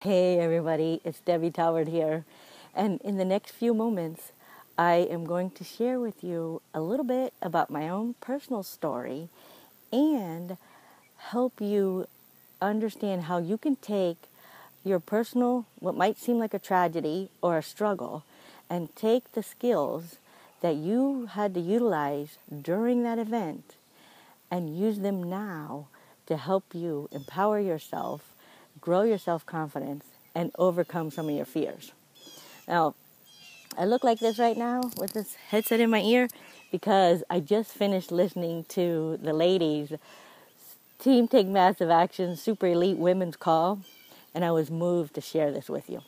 Hey everybody, it's Debi Talbert here, and in the next few moments, I am going to share with you a little bit about my own personal story and help you understand how you can take your personal, what might seem like a tragedy or a struggle, and take the skills that you had to utilize during that event and use them now to help you empower yourself, grow your self-confidence, and overcome some of your fears. Now, I look like this right now with this headset in my ear because I just finished listening to the ladies' Team Take Massive Action Super Elite Women's Call, and I was moved to share this with you.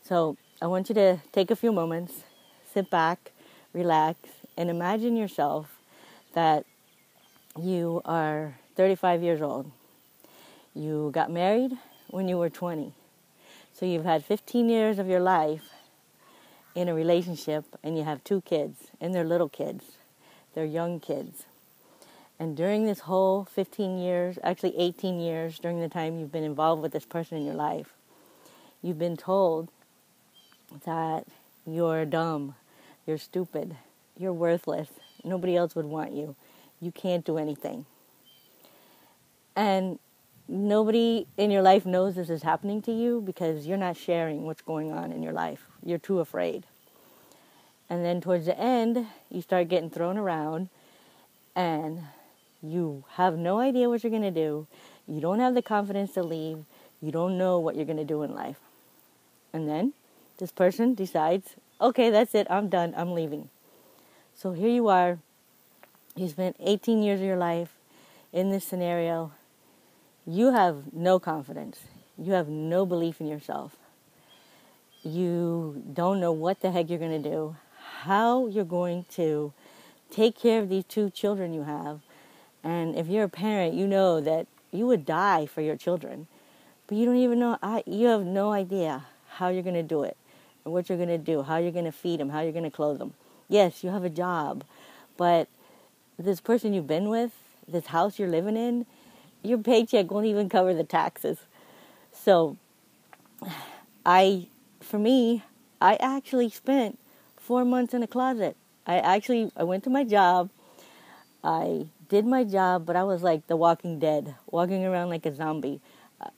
So I want you to take a few moments, sit back, relax, and imagine yourself that you are 35 years old. You got married when you were 20. So you've had 15 years of your life in a relationship, and you have 2 kids, and they're little kids. They're young kids. And during this whole 15 years, actually 18 years, during the time you've been involved with this person in your life, you've been told that you're dumb, you're stupid, you're worthless, nobody else would want you, you can't do anything. And nobody in your life knows this is happening to you because you're not sharing what's going on in your life. You're too afraid. And then towards the end, you start getting thrown around and you have no idea what you're going to do. You don't have the confidence to leave. You don't know what you're going to do in life. And then this person decides, okay, that's it. I'm done. I'm leaving. So here you are. You spent 18 years of your life in this scenario. You have no confidence. You have no belief in yourself. You don't know what the heck you're going to do, how you're going to take care of these 2 children you have. And if you're a parent, you know that you would die for your children. But you don't even know, you have no idea how you're going to do it, or what you're going to do, how you're going to feed them, how you're going to clothe them. Yes, you have a job, but this person you've been with, this house you're living in, your paycheck won't even cover the taxes. So I actually spent 4 months in a closet. I went to my job. I did my job, but I was like the Walking Dead, walking around like a zombie.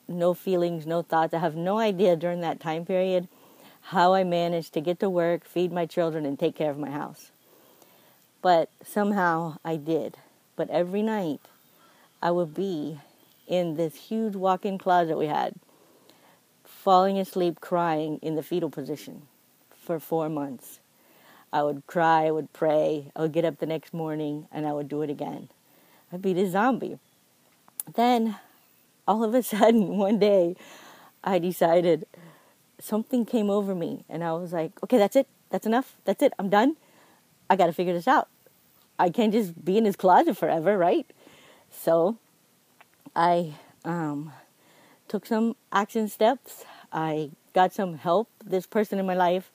No feelings, no thoughts. I have no idea during that time period how I managed to get to work, feed my children, and take care of my house. But somehow I did. But every night I would be in this huge walk-in closet we had, falling asleep, crying in the fetal position for 4 months. I would cry, I would pray, I would get up the next morning, and I would do it again. I'd be the zombie. Then, all of a sudden, one day, I decided something came over me, and I was like, okay, that's it, that's enough, that's it, I'm done. I got to figure this out. I can't just be in this closet forever, right? So I took some action steps. I got some help. This person in my life,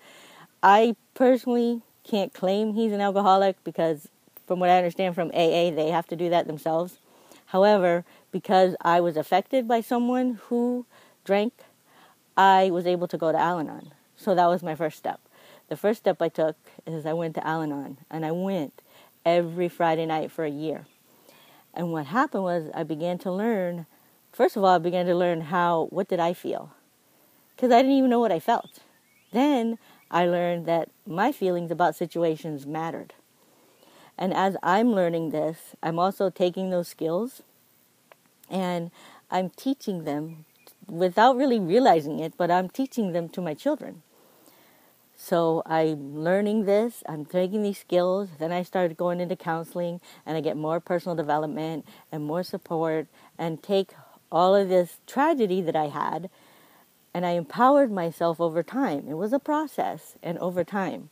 I personally can't claim he's an alcoholic because from what I understand from AA, they have to do that themselves. However, because I was affected by someone who drank, I was able to go to Al-Anon. So that was my first step. The first step I took is I went to Al-Anon, and I went every Friday night for a year. And what happened was I began to learn, first of all, I began to learn what did I feel? Because I didn't even know what I felt. Then I learned that my feelings about situations mattered. And as I'm learning this, I'm also taking those skills and I'm teaching them without really realizing it, but I'm teaching them to my children. So I'm learning this, I'm taking these skills, then I started going into counseling, and I get more personal development and more support, and take all of this tragedy that I had, and I empowered myself over time. It was a process, and over time.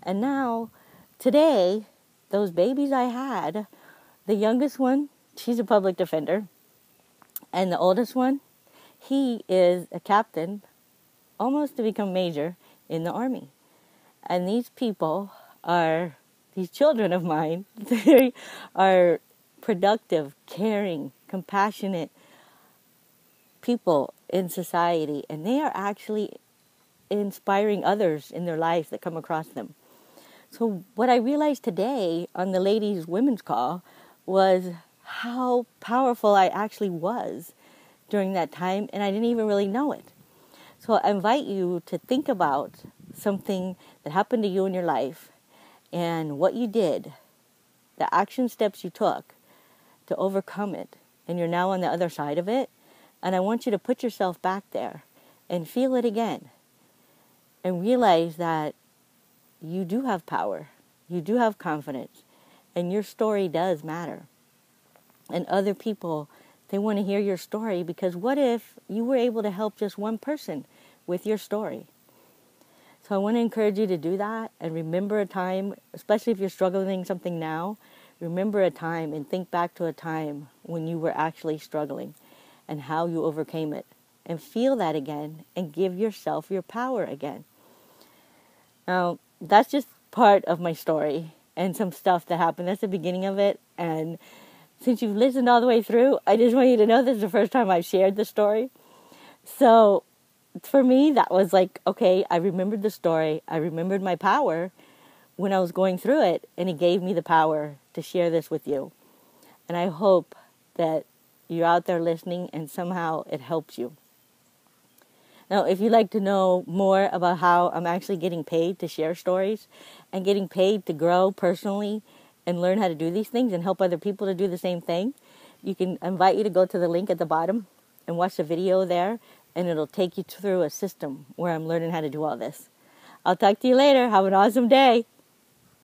And now, today, those babies I had, the youngest one, she's a public defender, and the oldest one, he is a captain, almost to become major, in the Army. And these people are, these children of mine, they are productive, caring, compassionate people. in society, and they are actually inspiring others in their lives that come across them. So what I realized today on the ladies' women's call was how powerful I actually was during that time, and I didn't even really know it. So I invite you to think about something that happened to you in your life and what you did, the action steps you took to overcome it, and you're now on the other side of it. And I want you to put yourself back there and feel it again and realize that you do have power, you do have confidence, and your story does matter. And other people, they want to hear your story, because what if you were able to help just one person with your story? So I want to encourage you to do that and remember a time, especially if you're struggling something now, remember a time and think back to a time when you were actually struggling and how you overcame it. And feel that again and give yourself your power again. Now, that's just part of my story and some stuff that happened. That's the beginning of it. And since you've listened all the way through, I just want you to know this is the first time I've shared the story. So for me, that was like, okay, I remembered the story. I remembered my power when I was going through it, and it gave me the power to share this with you. And I hope that you're out there listening and somehow it helps you. Now, if you'd like to know more about how I'm actually getting paid to share stories and getting paid to grow personally and learn how to do these things and help other people to do the same thing, you can invite you to go to the link at the bottom and watch the video there, and it'll take you through a system where I'm learning how to do all this. I'll talk to you later. Have an awesome day.